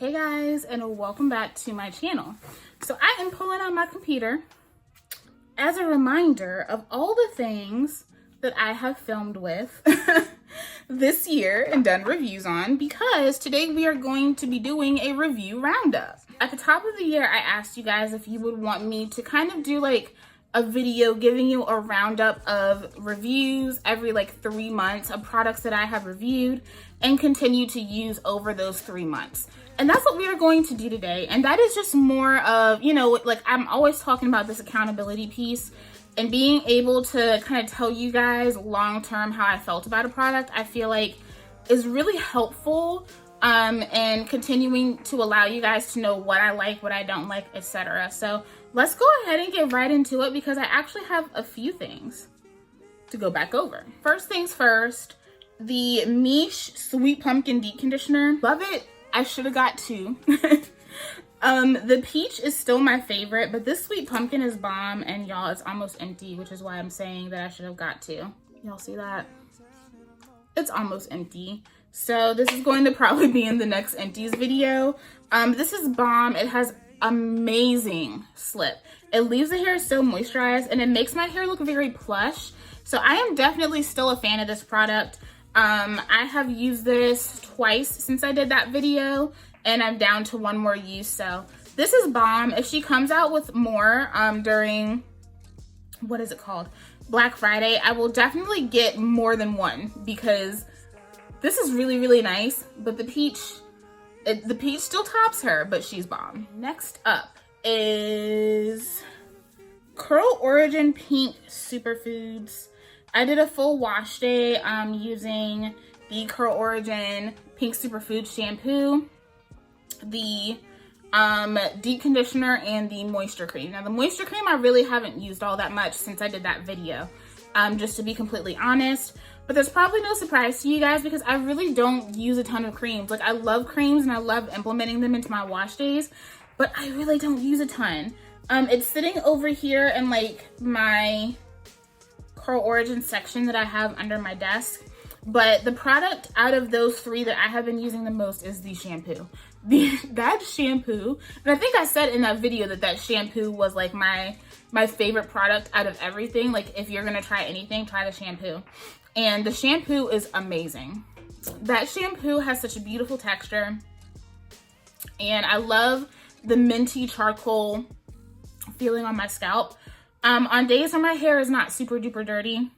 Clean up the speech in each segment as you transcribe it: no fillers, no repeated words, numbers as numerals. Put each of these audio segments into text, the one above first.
Hey guys, and welcome back to my channel. So I am pulling out my computer as a reminder of all the things that I have filmed with this year and done reviews on, because today we are going to be doing a review roundup. At the top of the year, I asked you guys if you would want me to kind of do like a video giving you a roundup of reviews every like 3 months of products that I have reviewed and continue to use over those 3 months. And that's what we are going to do today. And that is just more of, you know, like I'm always talking about this accountability piece and being able to kind of tell you guys long-term how I felt about a product, I feel like is really helpful, and continuing to allow you guys to know what I like, what I don't like, etc. So let's go ahead and get right into it, because I actually have a few things to go back over. First things first, the Miche Sweet Pumpkin Deep Conditioner. Love it. I should have got two. The peach is still my favorite, but this sweet pumpkin is bomb, and y'all, it's almost empty, which is why I'm saying that I should have got two. Y'all see that? It's almost empty. So this is going to probably be in the next empties video. This is bomb. It has amazing slip. It leaves the hair so moisturized, and it makes my hair look very plush. So I am definitely still a fan of this product. I have used this twice since I did that video, and I'm down to one more use. So this is bomb. If she comes out with more during, what is it called, Black Friday, I will definitely get more than one, because this is really, really nice. But the peach still tops her, but she's bomb. Next up is Curl Origin Pink Superfoods. I did a full wash day using the Curl Origin Pink Superfoods shampoo, the deep conditioner, and the moisture cream. Now the moisture cream I really haven't used all that much since I did that video, just to be completely honest. But there's probably no surprise to you guys, because I really don't use a ton of creams. Like, I love creams and I love implementing them into my wash days, but I really don't use a ton. It's sitting over here in like my Curl Origin section that I have under my desk. But the product out of those three that I have been using the most is the shampoo. That shampoo, and I think I said in that video that shampoo was like my favorite product out of everything. Like, if you're gonna try anything, try the shampoo. And the shampoo is amazing. That shampoo has such a beautiful texture, and I love the minty charcoal feeling on my scalp. On days when my hair is not super duper dirty,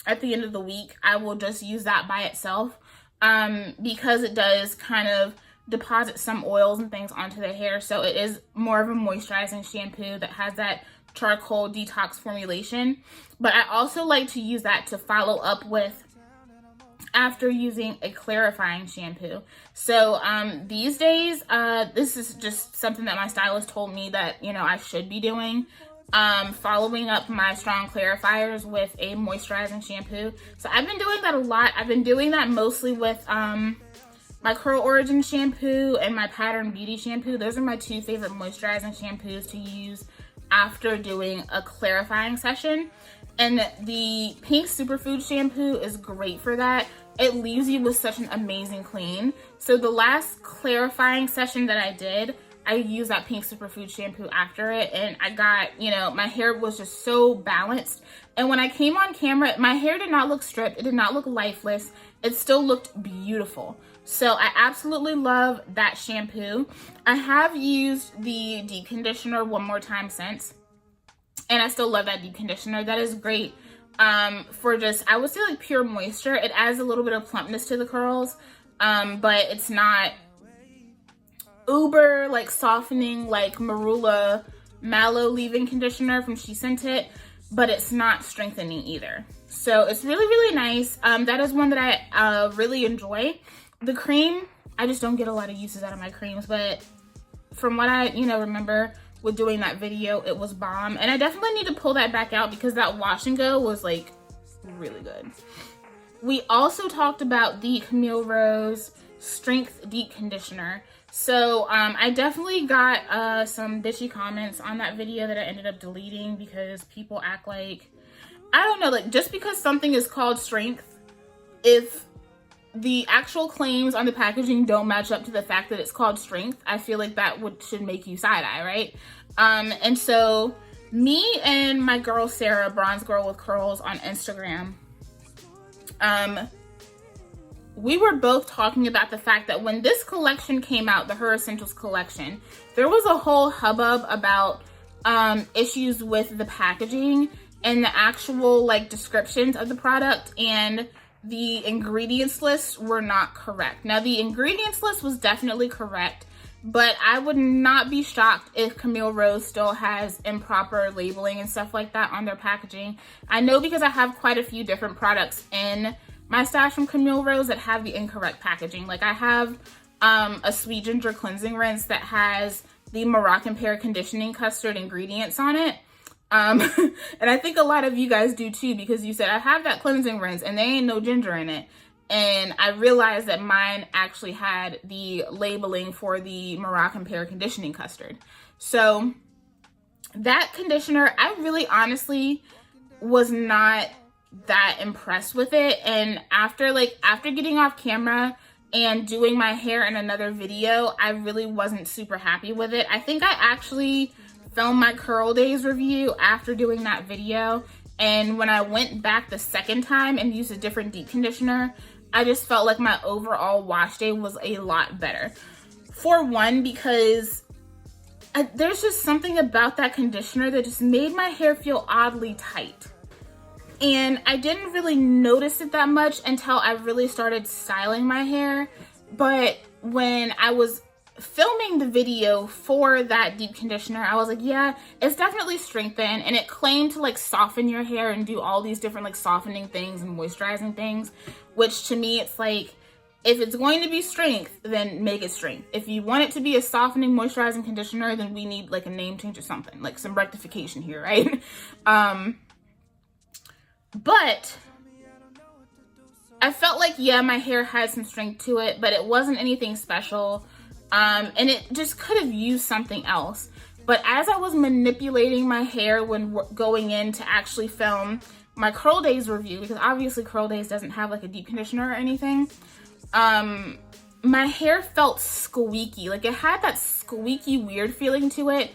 at the end of the week, I will just use that by itself, because it does kind of deposit some oils and things onto the hair. So it is more of a moisturizing shampoo that has that charcoal detox formulation. But I also like to use that to follow up with after using a clarifying shampoo. So these days, this is just something that my stylist told me that, you know, I should be doing. Following up my strong clarifiers with a moisturizing shampoo. So I've been doing that a lot. I've been doing that mostly with my Curl Origin shampoo and my Pattern Beauty shampoo. Those are my two favorite moisturizing shampoos to use after doing a clarifying session. And the Pink Superfood shampoo is great for that. It leaves you with such an amazing clean. So the last clarifying session that I did, I used that Pink Superfood shampoo after it, and I got, you know, my hair was just so balanced. And when I came on camera, my hair did not look stripped. It did not look lifeless. It still looked beautiful. So I absolutely love that shampoo. I have used the deep conditioner one more time since, and I still love that deep conditioner. That is great for just, I would say, like pure moisture. It adds a little bit of plumpness to the curls, but it's not uber like softening like Marula Mallow leave-in conditioner from She Sent It, but it's not strengthening either. So it's really, really nice. That is one that I really enjoy. The cream, I just don't get a lot of uses out of my creams, but from what I, you know, remember with doing that video, it was bomb. And I definitely need to pull that back out, because that wash and go was like really good. We also talked about the Camille Rose Strength Deep Conditioner. So I definitely got some bitchy comments on that video that I ended up deleting, because people act like, I don't know, like just because something is called strength, if the actual claims on the packaging don't match up to the fact that it's called strength, I feel like that should make you side-eye, right? And so me and my girl Sarah, Bronze Girl with Curls on Instagram, we were both talking about the fact that when this collection came out, the Her Essentials collection, there was a whole hubbub about issues with the packaging and the actual like descriptions of the product, and the ingredients lists were not correct. Now, the ingredients list was definitely correct, but I would not be shocked if Camille Rose still has improper labeling and stuff like that on their packaging. I know because I have quite a few different products in my stash from Camille Rose that have the incorrect packaging. Like I have a Sweet Ginger cleansing rinse that has the Moroccan pear conditioning custard ingredients on it. And I think a lot of you guys do too, because you said, I have that cleansing rinse and there ain't no ginger in it. And I realized that mine actually had the labeling for the Moroccan pear conditioning custard. So that conditioner, I really honestly was not that impressed with it. And after getting off camera and doing my hair in another video, I really wasn't super happy with it. I think I actually filmed my curl days review after doing that video, and when I went back the second time and used a different deep conditioner, I just felt like my overall wash day was a lot better. For one, because there's just something about that conditioner that just made my hair feel oddly tight. And I didn't really notice it that much until I really started styling my hair. But when I was filming the video for that deep conditioner, I was like, yeah, it's definitely strengthened, and it claimed to like soften your hair and do all these different like softening things and moisturizing things, which to me, it's like, if it's going to be strength, then make it strength. If you want it to be a softening moisturizing conditioner, then we need like a name change or something, like some rectification here, right? But I felt like, yeah, my hair had some strength to it, but it wasn't anything special. And it just could have used something else. But as I was manipulating my hair when going in to actually film my Curl Days review, because obviously Curl Days doesn't have like a deep conditioner or anything, my hair felt squeaky. Like it had that squeaky weird feeling to it.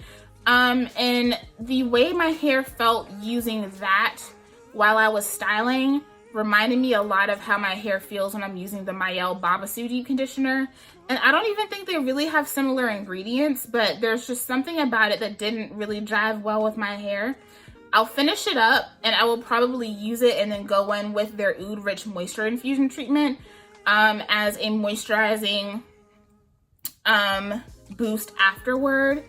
And the way my hair felt using that while I was styling reminded me a lot of how my hair feels when I'm using the Miche Babassu deep conditioner. And I don't even think they really have similar ingredients, but there's just something about it that didn't really jive well with my hair. I'll finish it up and I will probably use it and then go in with their Oud Rich Moisture Infusion Treatment as a moisturizing boost afterward,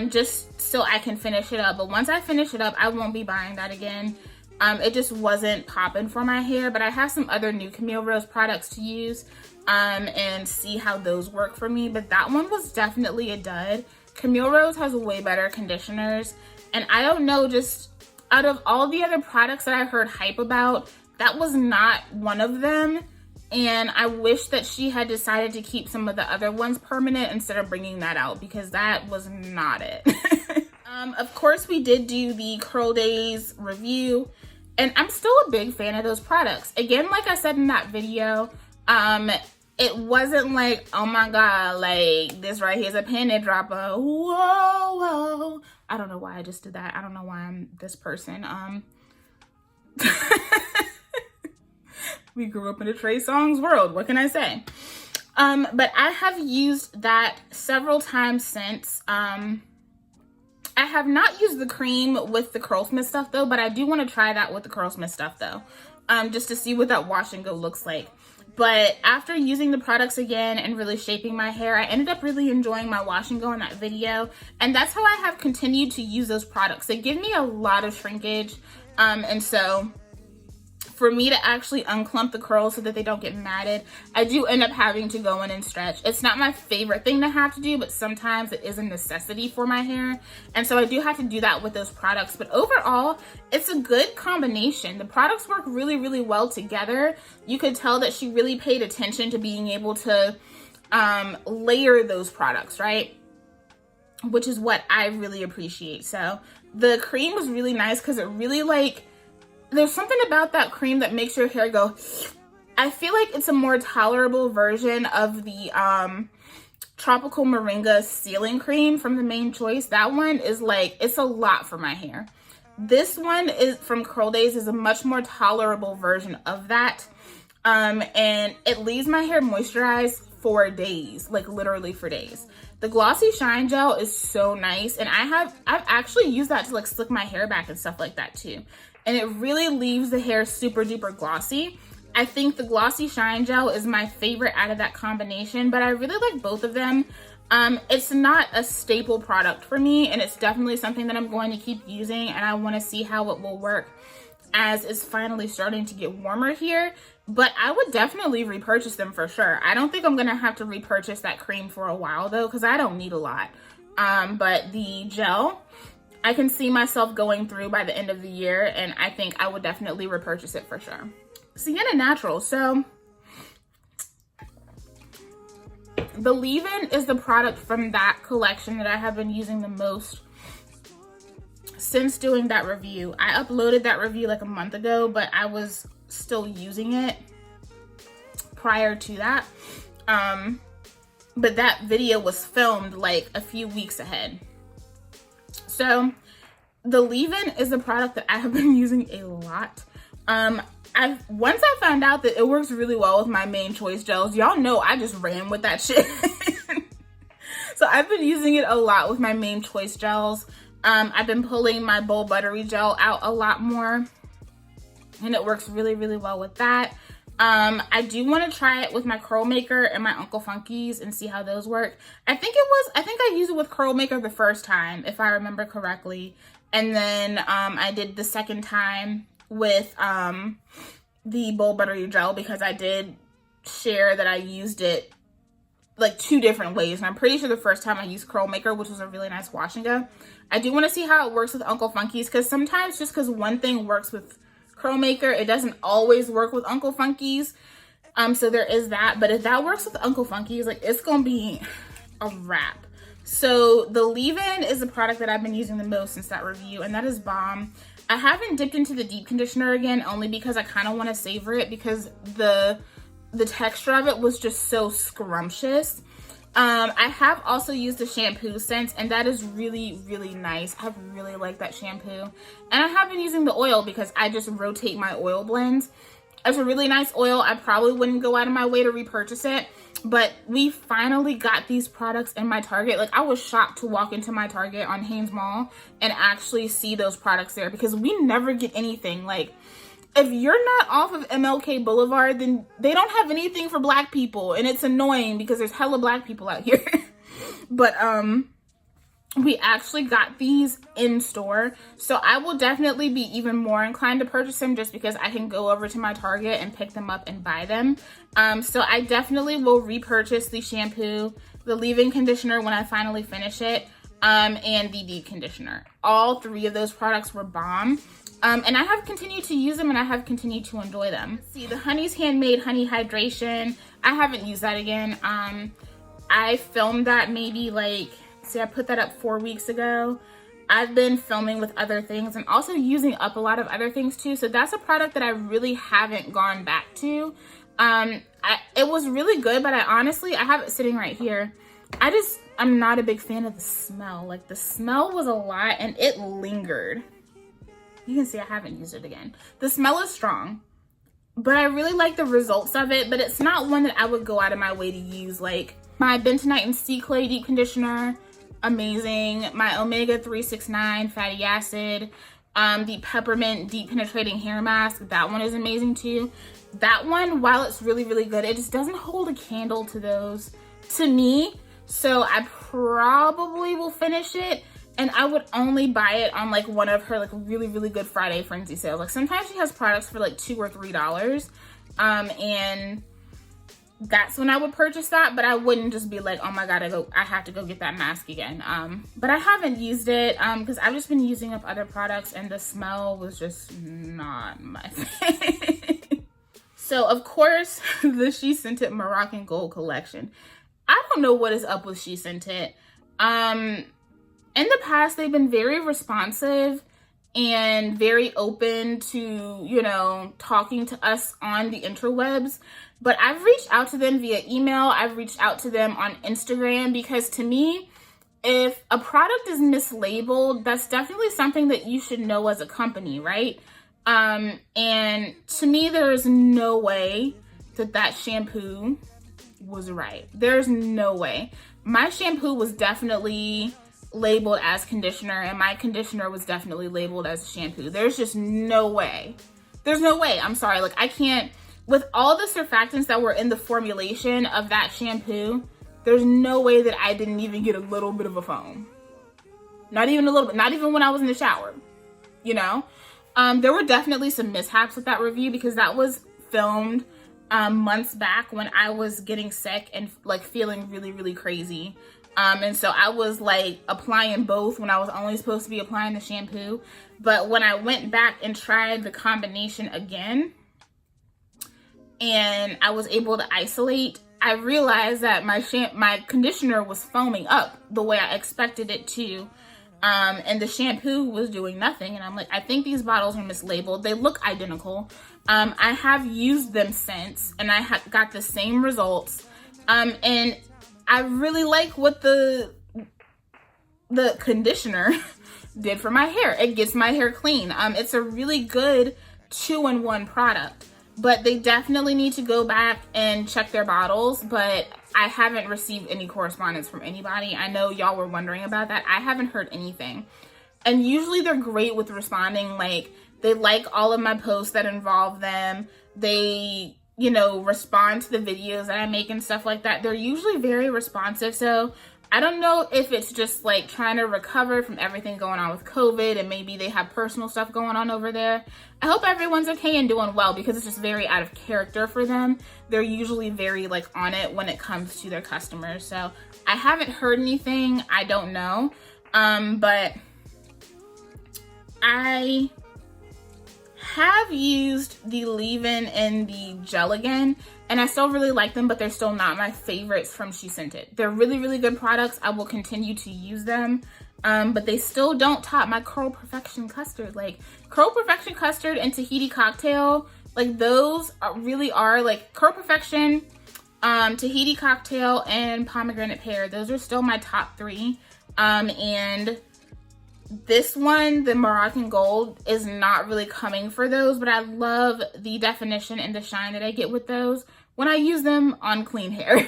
just so I can finish it up. But once I finish it up, I won't be buying that again. It just wasn't popping for my hair, but I have some other new Camille Rose products to use and see how those work for me. But that one was definitely a dud. Camille Rose has way better conditioners, and I don't know, just out of all the other products that I heard hype about, that was not one of them. And I wish that she had decided to keep some of the other ones permanent instead of bringing that out, because that was not it. Of course, we did do the Curl Days review, and I'm still a big fan of those products. Again, like I said in that video, it wasn't like, oh my god, like this right here is a penny dropper. Whoa, whoa. I don't know why I just did that. I don't know why I'm this person. We grew up in a Trey Songz world. What can I say? But I have used that several times since. I have not used the cream with the Curlsmith stuff though, but I do want to try that with the Curlsmith stuff though, just to see what that wash and go looks like. But after using the products again and really shaping my hair, I ended up really enjoying my wash and go in that video. And that's how I have continued to use those products. They give me a lot of shrinkage. And so for me to actually unclump the curls so that they don't get matted, I do end up having to go in and stretch. It's not my favorite thing to have to do, but sometimes it is a necessity for my hair. And so I do have to do that with those products. But overall, it's a good combination. The products work really, really well together. You could tell that she really paid attention to being able to layer those products, right? Which is what I really appreciate. So the cream was really nice because it really there's something about that cream that makes your hair go I feel like it's a more tolerable version of the Tropical Moringa Sealing Cream from the Main Choice. That one is like, it's a lot for my hair. This one is from Curl Days, is a much more tolerable version of that. And it leaves my hair moisturized for days, like literally for days. The Glossy Shine Gel is so nice, and I've actually used that to like slick my hair back and stuff like that too. And it really leaves the hair super duper glossy. I think the Glossy Shine Gel is my favorite out of that combination, but I really like both of them. It's not a staple product for me, and it's definitely something that I'm going to keep using, and I want to see how it will work as it's finally starting to get warmer here. But I would definitely repurchase them for sure. I don't think I'm gonna have to repurchase that cream for a while though, because I don't need a lot. But the gel, I can see myself going through by the end of the year, and I think I would definitely repurchase it for sure. Sienna Naturals. So the leave-in is the product from that collection that I have been using the most since doing that review. I uploaded that review like a month ago, but I was still using it prior to that. But that video was filmed like a few weeks ahead. So the leave-in is a product that I have been using a lot. Once I found out that it works really well with my Main Choice gels, y'all know I just ran with that shit. So I've been using it a lot with my Main Choice gels. I've been pulling my Bold Buttery gel out a lot more, and it works really, really well with that. I do want to try it with my Curl Maker and my Uncle Funky's and see how those work. I think I used it with Curl Maker the first time, if I remember correctly. And then I did the second time with the Bold Buttery gel, because I did share that I used it like 2 different ways. And I'm pretty sure the first time I used Curl Maker, which was a really nice wash and go. I do want to see how it works with Uncle Funky's, because sometimes just because one thing works with Curl Maker, it doesn't always work with Uncle Funky's. So there is that. But if that works with Uncle Funky's, like, it's gonna be a wrap. So the leave-in is the product that I've been using the most since that review, and that is bomb. I haven't dipped into the deep conditioner again, only because I kind of want to savor it, because the texture of it was just so scrumptious. I have also used the shampoo since, and that is really, really nice. I really like that shampoo. And I have been using the oil because I just rotate my oil blends. It's a really nice oil. I probably wouldn't go out of my way to repurchase it, but we finally got these products in my Target. Like, I was shocked to walk into my Target on Hanes Mall and actually see those products there, because we never get anything. Like, if you're not off of MLK Boulevard, then they don't have anything for Black people, and it's annoying because there's hella Black people out here. But we actually got these in store, so I will definitely be even more inclined to purchase them, just because I can go over to my Target and pick them up and buy them. So I definitely will repurchase the shampoo, the leave-in conditioner when I finally finish it, and the deep conditioner. All 3 of those products were bomb. And I have continued to use them, and I have continued to enjoy them. Let's see, the Honey's Handmade Honey Hydration. I haven't used that again. I filmed that maybe like, see, I put that up 4 weeks ago. I've been filming with other things and also using up a lot of other things too. So that's a product that I really haven't gone back to. It was really good, but I have it sitting right here. I'm not a big fan of the smell. Like, the smell was a lot and it lingered. You can see I haven't used it again. The smell is strong, but I really like the results of it, but it's not one that I would go out of my way to use. Like, my Bentonite and Sea Clay Deep Conditioner, amazing. My Omega 369 Fatty Acid, the Peppermint Deep Penetrating Hair Mask, that one is amazing too. That one, while it's really, really good, it just doesn't hold a candle to those, to me. So I probably will finish it. And I would only buy it on like one of her like really, really good Friday Frenzy sales. Like, sometimes she has products for like $2 or $3. And that's when I would purchase that, but I wouldn't just be like, oh my God, I have to go get that mask again. But I haven't used it because I've just been using up other products, and the smell was just not my thing. So of course, the She Sent It Moroccan Gold collection. I don't know what is up with She Sent It. In the past, they've been very responsive, and very open to, you know, talking to us on the interwebs. But I've reached out to them via email. I've reached out to them on Instagram, because to me, if a product is mislabeled, that's definitely something that you should know as a company, right? And to me, there is no way that shampoo was right. There's no way. My shampoo was definitely labeled as conditioner, and my conditioner was definitely labeled as shampoo. There's just no way. There's no way. I'm sorry. Like, I can't, with all the surfactants that were in the formulation of that shampoo, there's no way that I didn't even get a little bit of a foam. Not even a little bit. Not even when I was in the shower, you know? There were definitely some mishaps with that review, because that was filmed months back when I was getting sick and like feeling really, really crazy. And so I was like applying both when I was only supposed to be applying the shampoo. But when I went back and tried the combination again, and I was able to isolate, I realized that my conditioner was foaming up the way I expected it to. And the shampoo was doing nothing. And I'm like, I think these bottles are mislabeled. They look identical. I have used them since, and I got the same results. And I really like what the conditioner did for my hair. It gets my hair clean. It's a really good 2-in-1 product, but they definitely need to go back and check their bottles. But I haven't received any correspondence from anybody. I know y'all were wondering about that. I haven't heard anything. And usually they're great with responding. Like, they like all of my posts that involve them. They, you know, respond to the videos that I make and stuff like that. They're usually very responsive. So I don't know if it's just like trying to recover from everything going on with COVID, and maybe they have personal stuff going on over there. I hope everyone's okay and doing well, because it's just very out of character for them. They're usually very like on it when it comes to their customers. So I haven't heard anything. I don't know. But I have used the leave-in and the gel again, and I still really like them, but they're still not my favorites from She Scented. They're really, really good products. I will continue to use them, but they still don't top my Curl Perfection Custard. Like, Curl Perfection Custard and Tahiti Cocktail, like, those really are, like, Curl Perfection, Tahiti Cocktail, and Pomegranate Pear. Those are still my top 3, and this one, the Moroccan Gold, is not really coming for those, but I love the definition and the shine that I get with those when I use them on clean hair.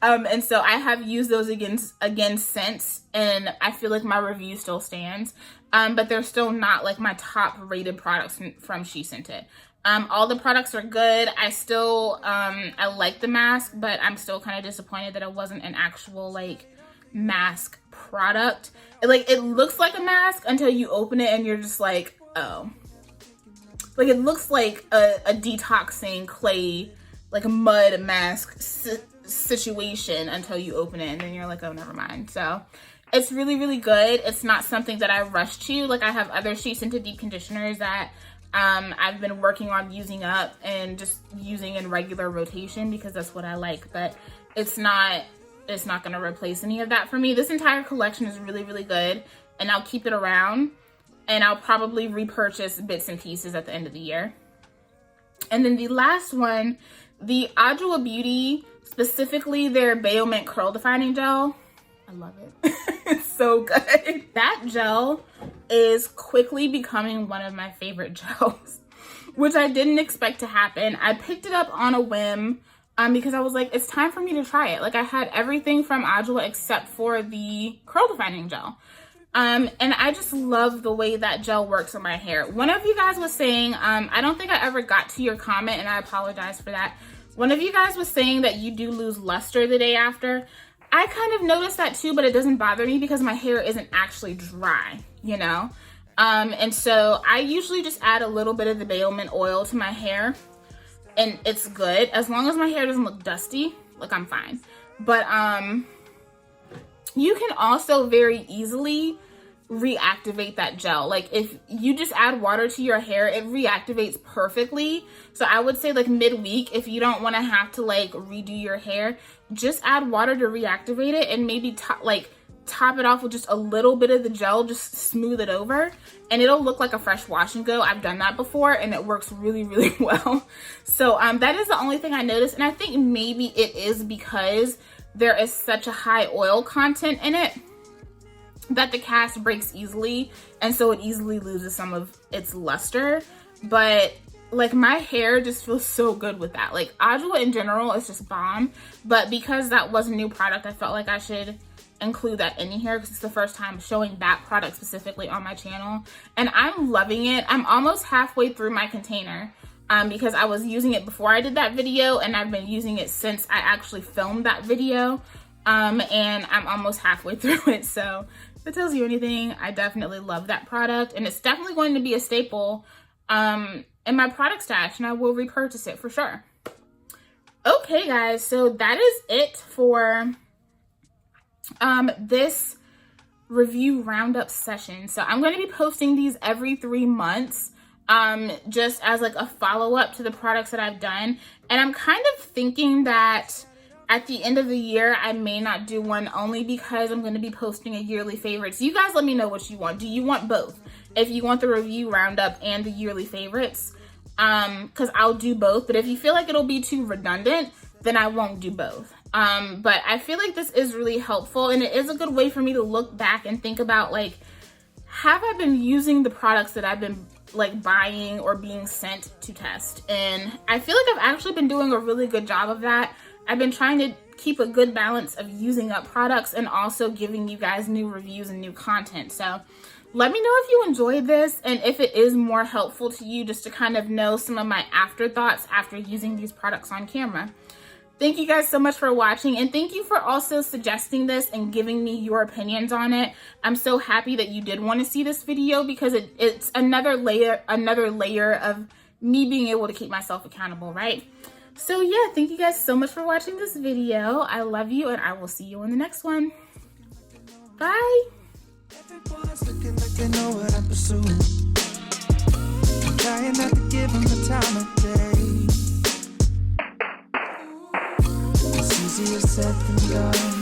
And so I have used those again since, and I feel like my review still stands. But they're still not like my top rated products from She Scented. All the products are good. I still, I like the mask, but I'm still kind of disappointed that it wasn't an actual like mask product. It looks like a mask until you open it and you're just like, oh. Like, it looks like a detoxing clay, like a mud mask situation until you open it, and then you're like, oh, never mind. So it's really, really good. It's not something that I rush to. Like, I have other She Scented deep conditioners that I've been working on using up and just using in regular rotation because that's what I like. But it's not going to replace any of that for me. This entire collection is really, really good, and I'll keep it around, and I'll probably repurchase bits and pieces at the end of the year. And then the last one, the Adwoa Beauty, specifically their Baomint Curl Defining Gel. I love it. It's so good. That gel is quickly becoming one of my favorite gels, which I didn't expect to happen. I picked it up on a whim because I was like, it's time for me to try it. Like, I had everything from Adwoa except for the Curl Defining Gel. And I just love the way that gel works on my hair. One of you guys was saying, I don't think I ever got to your comment, and I apologize for that. One of you guys was saying that you do lose luster the day after. I kind of noticed that too, but it doesn't bother me because my hair isn't actually dry, you know? And so I usually just add a little bit of the Baomint oil to my hair, and it's good. As long as my hair doesn't look dusty, like, I'm fine. But you can also very easily reactivate that gel. Like, if you just add water to your hair, it reactivates perfectly. So I would say, like, midweek, if you don't want to have to like redo your hair, just add water to reactivate it, and maybe top it off with just a little bit of the gel, just smooth it over, and it'll look like a fresh wash and go. I've done that before and it works really, really well. So that is the only thing I noticed, and I think maybe it is because there is such a high oil content in it that the cast breaks easily, and so it easily loses some of its luster. But like, my hair just feels so good with that. Like, Adwoa in general is just bomb, but because that was a new product, I felt like I should include that in here because it's the first time showing that product specifically on my channel, and I'm loving it. I'm almost halfway through my container because I was using it before I did that video, and I've been using it since I actually filmed that video, and I'm almost halfway through it. So if it tells you anything, I definitely love that product, and it's definitely going to be a staple in my product stash, and I will repurchase it for sure. Okay guys, so that is it for this review roundup session. So I'm going to be posting these every 3 months, just as like a follow-up to the products that I've done. And I'm kind of thinking that at the end of the year, I may not do one, only because I'm going to be posting a yearly favorites. You guys let me know what you want. Do you want both? If you want the review roundup and the yearly favorites, because I'll do both. But if you feel like it'll be too redundant, then I won't do both. But I feel like this is really helpful, and it is a good way for me to look back and think about, like, have I been using the products that I've been like buying or being sent to test? And I feel like I've actually been doing a really good job of that. I've been trying to keep a good balance of using up products and also giving you guys new reviews and new content. So let me know if you enjoyed this and if it is more helpful to you, just to kind of know some of my afterthoughts after using these products on camera. Thank you guys so much for watching, and thank you for also suggesting this and giving me your opinions on it. I'm so happy that you did want to see this video, because it's another layer of me being able to keep myself accountable, right? So yeah, thank you guys so much for watching this video. I love you, and I will see you in the next one. Bye. Easier said than done.